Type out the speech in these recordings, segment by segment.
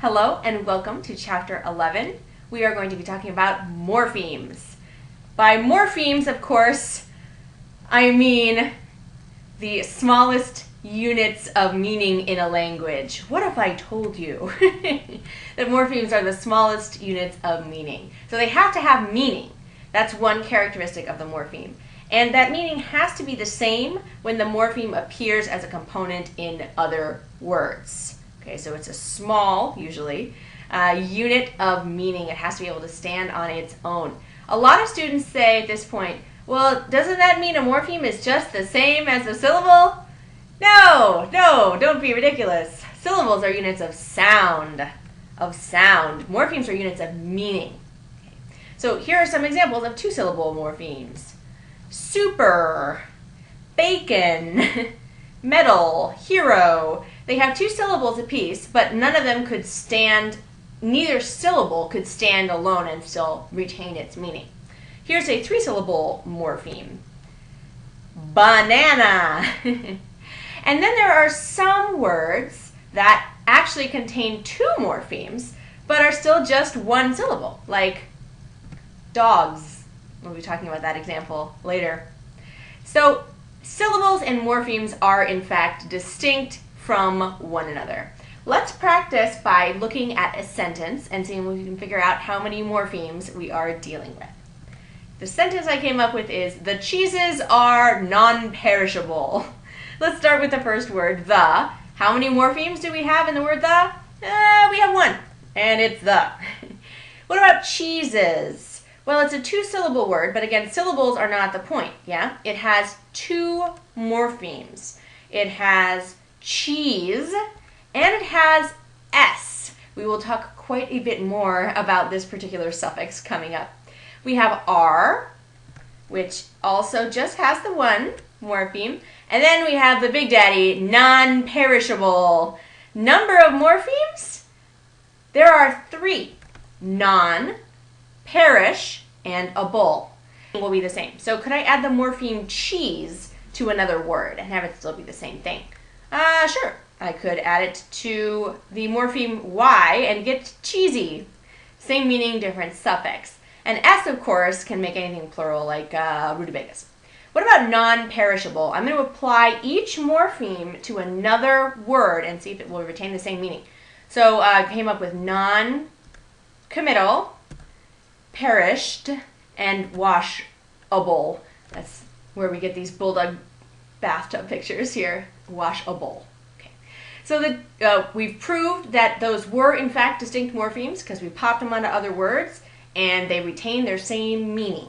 Hello and welcome to Chapter 11. We are going to be talking about morphemes. By morphemes, of course, I mean the smallest units of meaning in a language. What if I told you that morphemes are the smallest units of meaning? So they have to have meaning. That's one characteristic of the morpheme. And that meaning has to be the same when the morpheme appears as a component in other words. Okay, so it's a small, usually, unit of meaning. It has to be able to stand on its own. A lot of students say at this point, well, doesn't that mean a morpheme is just the same as a syllable? No, don't be ridiculous. Syllables are units of sound. Morphemes are units of meaning. Okay. So here are some examples of two-syllable morphemes. Super, bacon, metal, hero. They have two syllables apiece, but none of them could stand, neither syllable could stand alone and still retain its meaning. Here's a three-syllable morpheme. Banana. And then there are some words that actually contain two morphemes, but are still just one syllable, like dogs. We'll be talking about that example later. So syllables and morphemes are in fact distinct from one another. Let's practice by looking at a sentence and seeing if we can figure out how many morphemes we are dealing with. The sentence I came up with is, the cheeses are non-perishable. Let's start with the first word, the. How many morphemes do we have in the word the? We have one, and it's the. What about cheeses? Well, it's a two-syllable word, but again, syllables are not the point, yeah? It has two morphemes. It has cheese, and it has s. We will talk quite a bit more about this particular suffix coming up. We have r, which also just has the one morpheme, and then we have the big daddy, non-perishable. Number of morphemes? There are three. Non, perish, and able will be the same. So could I add the morpheme cheese to another word and have it still be the same thing? Sure. I could add it to the morpheme y and get cheesy. Same meaning, different suffix. And s, of course, can make anything plural, like rutabagas. What about non-perishable? I'm going to apply each morpheme to another word and see if it will retain the same meaning. So I came up with non-committal, perished, and washable. That's where we get these bulldog bathtub pictures here. Washable. Okay. So we've proved that those were in fact distinct morphemes because we popped them onto other words and they retain their same meaning.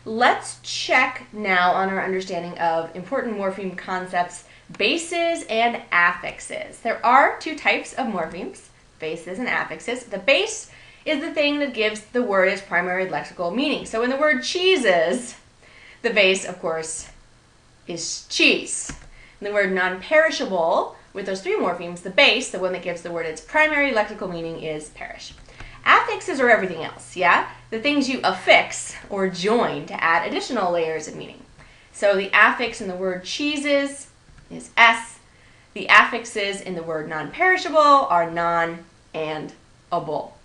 Let's check now on our understanding of important morpheme concepts, bases and affixes. There are two types of morphemes, bases and affixes. The base is the thing that gives the word its primary lexical meaning. So in the word cheeses, the base, of course, is cheese. In the word non-perishable, with those three morphemes, the base, the one that gives the word its primary lexical meaning, is perish. Affixes are everything else, yeah? The things you affix or join to add additional layers of meaning. So the affix in the word cheeses is s. The affixes in the word non-perishable are non and able.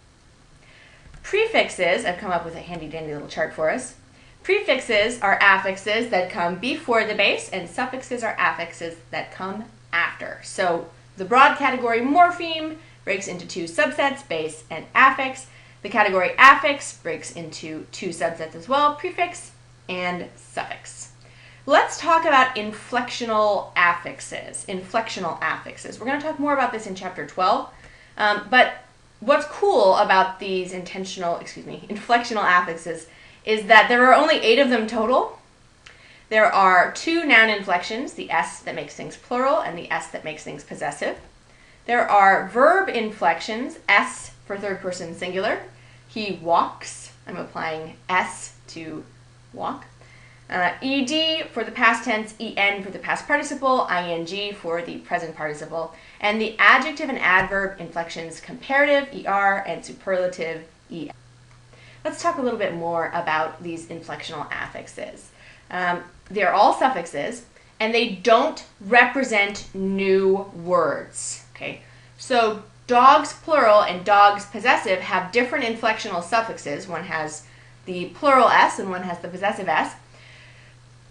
Prefixes, I've come up with a handy-dandy little chart for us. Prefixes are affixes that come before the base, and suffixes are affixes that come after. So the broad category morpheme breaks into two subsets, base and affix. The category affix breaks into two subsets as well, prefix and suffix. Let's talk about inflectional affixes. We're going to talk more about this in Chapter 12, but what's cool about these inflectional affixes is that there are only 8 of them total. There are 2 noun inflections, the s that makes things plural and the s that makes things possessive. There are verb inflections, s for third person singular. He walks. I'm applying s to walk. Ed for the past tense, en for the past participle, ing for the present participle, and the adjective and adverb inflections comparative, er, and superlative, en. Let's talk a little bit more about these inflectional affixes. They're all suffixes, and they don't represent new words. Okay, so dogs plural and dogs possessive have different inflectional suffixes. One has the plural S and one has the possessive S.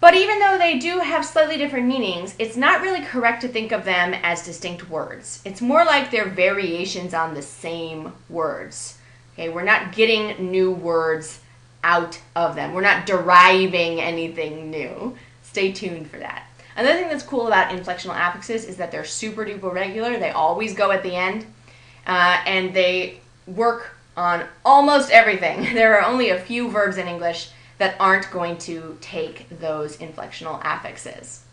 But even though they do have slightly different meanings, it's not really correct to think of them as distinct words. It's more like they're variations on the same words. Okay, we're not getting new words out of them. We're not deriving anything new. Stay tuned for that. Another thing that's cool about inflectional affixes is that they're super duper regular. They always go at the end, and they work on almost everything. There are only a few verbs in English that aren't going to take those inflectional affixes.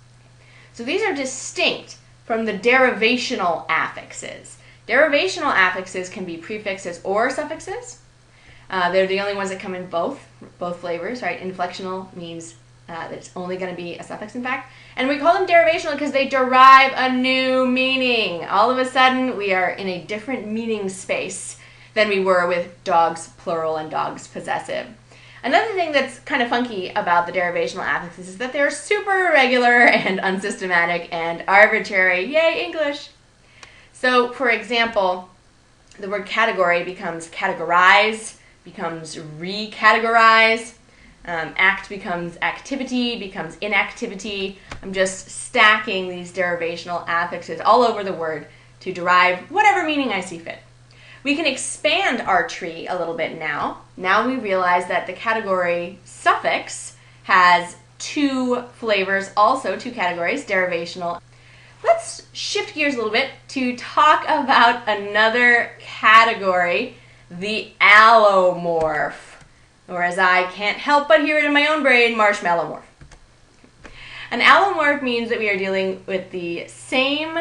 So these are distinct from the derivational affixes. Derivational affixes can be prefixes or suffixes. They're the only ones that come in both flavors, right? Inflectional means that it's only going to be a suffix, in fact. And we call them derivational because they derive a new meaning. All of a sudden, we are in a different meaning space than we were with dogs plural and dogs possessive. Another thing that's kind of funky about the derivational affixes is that they're super irregular and unsystematic and arbitrary. Yay, English! So, for example, the word category becomes categorize, becomes recategorize. Act becomes activity, becomes inactivity. I'm just stacking these derivational affixes all over the word to derive whatever meaning I see fit. We can expand our tree a little bit now. Now we realize that the category suffix has two flavors, also two categories, derivational. Let's shift gears a little bit to talk about another category, the allomorph. Or as I can't help but hear it in my own brain, marshmallow morph. An allomorph means that we are dealing with the same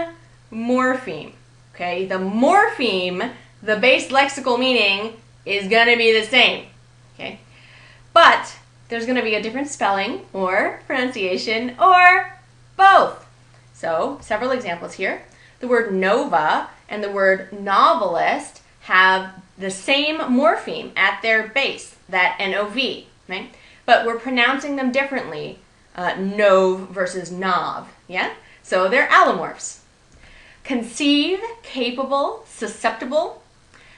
morpheme. Okay, the morpheme, the base lexical meaning, is going to be the same. Okay, but there's going to be a different spelling or pronunciation or both. So, several examples here. The word nova and the word novelist have the same morpheme at their base, that N-O-V, right? But we're pronouncing them differently, nov versus nov, yeah? So they're allomorphs. Conceive, capable, susceptible.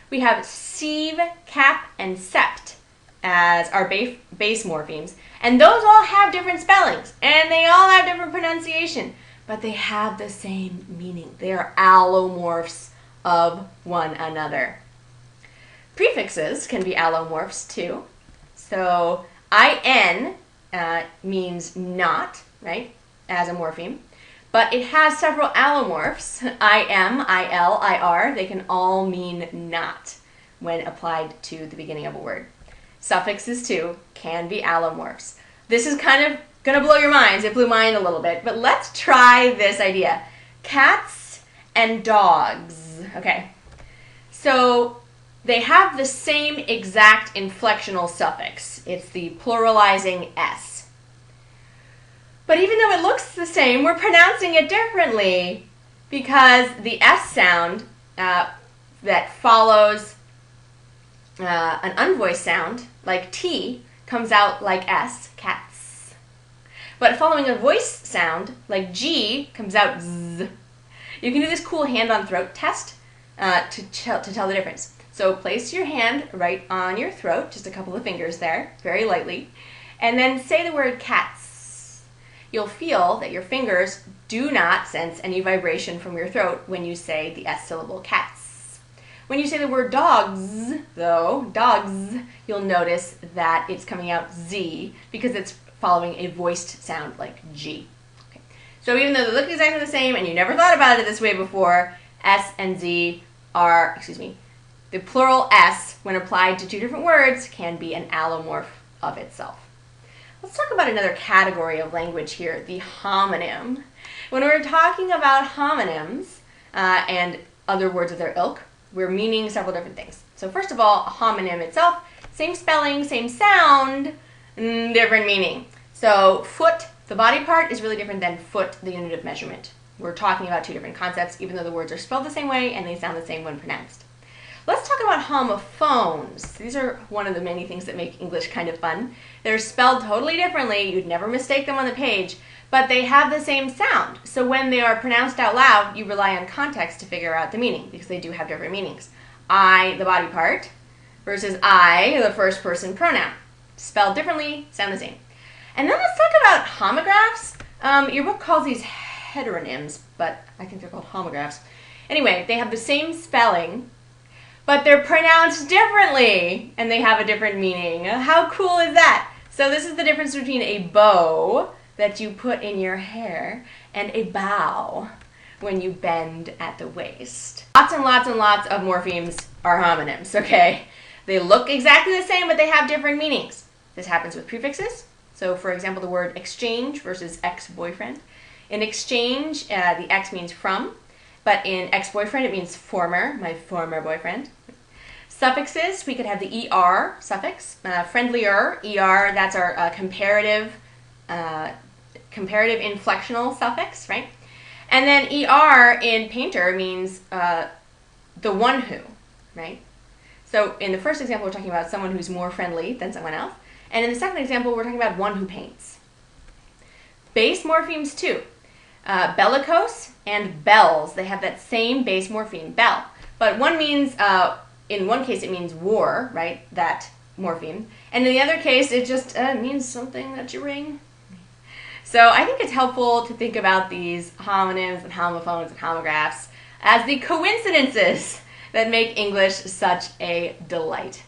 We have sieve, cap, and sept as our base morphemes. And those all have different spellings, and they all have different pronunciation, but they have the same meaning. They are allomorphs of one another. Prefixes can be allomorphs too. So in means not, right, as a morpheme, but it has several allomorphs. Im, il, ir, they can all mean not when applied to the beginning of a word. Suffixes too can be allomorphs. This is kind of going to blow your minds. It blew mine a little bit, but let's try this idea. Cats and dogs. Okay, so they have the same exact inflectional suffix. It's the pluralizing S. But even though it looks the same, we're pronouncing it differently because the S sound that follows an unvoiced sound, like T, comes out like S, cats. But following a voice sound, like G, comes out Z. You can do this cool hand-on-throat test to tell the difference. So place your hand right on your throat, just a couple of fingers there, very lightly, and then say the word cats. You'll feel that your fingers do not sense any vibration from your throat when you say the S syllable, cats. When you say the word dogs, though, dogs, you'll notice that it's coming out Z because it's following a voiced sound like G. Okay. So even though they look exactly the same and you never thought about it this way before, S and Z are, the plural S, when applied to two different words, can be an allomorph of itself. Let's talk about another category of language here, the homonym. When we're talking about homonyms and other words of their ilk, we're meaning several different things. So first of all, a homonym itself, same spelling, same sound, different meaning. So foot, the body part, is really different than foot, the unit of measurement. We're talking about two different concepts, even though the words are spelled the same way and they sound the same when pronounced. Let's talk about homophones. These are one of the many things that make English kind of fun. They're spelled totally differently. You'd never mistake them on the page, but they have the same sound. So when they are pronounced out loud, you rely on context to figure out the meaning, because they do have different meanings. I, the body part, versus I, the first person pronoun. Spelled differently, sound the same. And then let's talk about homographs. Your book calls these heteronyms, but I think they're called homographs. Anyway, they have the same spelling, but they're pronounced differently, and they have a different meaning. How cool is that? So this is the difference between a bow that you put in your hair and a bow when you bend at the waist. Lots and lots and lots of morphemes are homonyms, okay? They look exactly the same, but they have different meanings. This happens with prefixes. So for example, the word exchange versus ex-boyfriend. In exchange, the ex means from, but in ex-boyfriend it means former, my former boyfriend. Suffixes, we could have the ER suffix, friendlier, ER, that's our comparative inflectional suffix, right? And then ER in painter means the one who, right? So in the first example, we're talking about someone who's more friendly than someone else. And in the second example, we're talking about one who paints. Base morphemes too. Bellicose and bells, they have that same base morpheme, bell. But one means, in one case it means war, right, that morpheme. And in the other case, it just means something that you ring. So I think it's helpful to think about these homonyms and homophones and homographs as the coincidences that make English such a delight.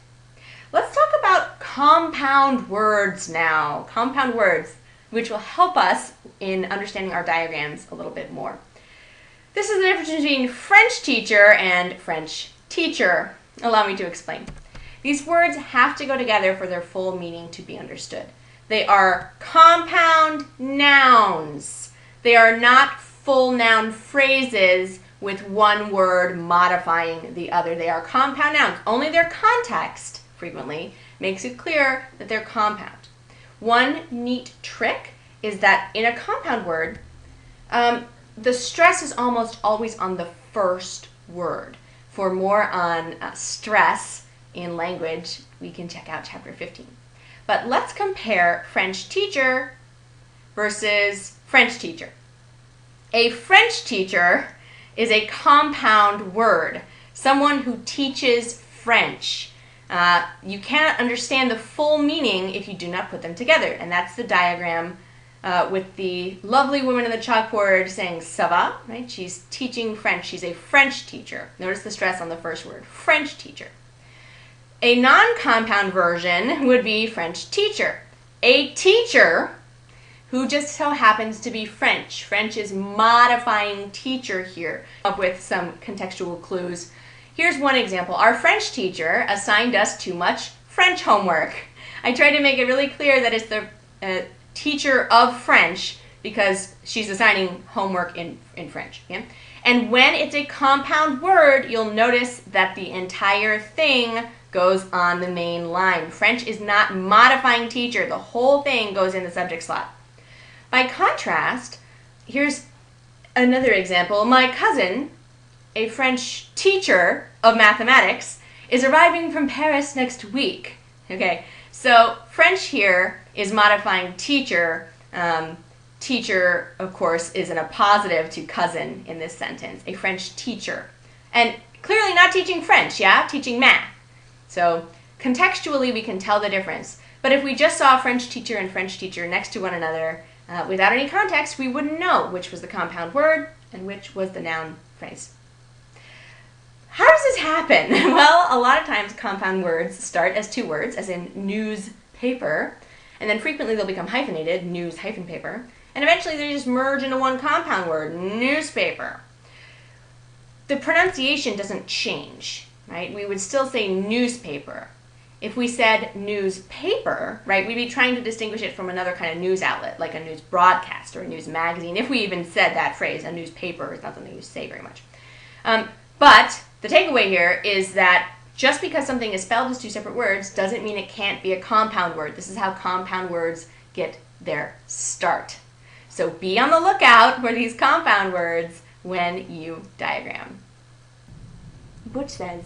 Let's talk about compound words now. Compound words, which will help us in understanding our diagrams a little bit more. This is the difference between French teacher and French teacher. Allow me to explain. These words have to go together for their full meaning to be understood. They are compound nouns. They are not full noun phrases with one word modifying the other. They are compound nouns. Only their context frequently makes it clear that they're compound. One neat trick is that in a compound word, the stress is almost always on the first word. For more on stress in language, we can check out chapter 15. But let's compare French teacher versus French teacher. A French teacher is a compound word, someone who teaches French. You cannot understand the full meaning if you do not put them together, and that's the diagram with the lovely woman in the chalkboard saying ça va, right? She's teaching French. She's a French teacher. Notice the stress on the first word, French teacher. A non-compound version would be French teacher. A teacher who just so happens to be French. French is modifying teacher here. Up with some contextual clues. Here's one example. Our French teacher assigned us too much French homework. I tried to make it really clear that it's the teacher of French because she's assigning homework in French. Yeah? And when it's a compound word, you'll notice that the entire thing goes on the main line. French is not modifying teacher. The whole thing goes in the subject slot. By contrast, here's another example. My cousin, a French teacher of mathematics, is arriving from Paris next week. Okay, so French here is modifying teacher. Teacher, of course, is in a positive to cousin in this sentence, a French teacher. And clearly not teaching French, yeah? Teaching math. So contextually, we can tell the difference. But if we just saw French teacher and French teacher next to one another, without any context, we wouldn't know which was the compound word and which was the noun phrase. How does this happen? Well, a lot of times compound words start as two words, as in newspaper, and then frequently they'll become hyphenated, news hyphen paper, and eventually they just merge into one compound word, newspaper. The pronunciation doesn't change, right? We would still say newspaper. If we said newspaper, right, we'd be trying to distinguish it from another kind of news outlet, like a news broadcast or a news magazine. If we even said that phrase, a newspaper is not something you say very much. But the takeaway here is that just because something is spelled as two separate words doesn't mean it can't be a compound word. This is how compound words get their start. So be on the lookout for these compound words when you diagram. Butch says,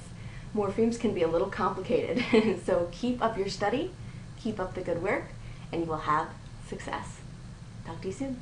morphemes can be a little complicated, so keep up your study, keep up the good work, and you will have success. Talk to you soon.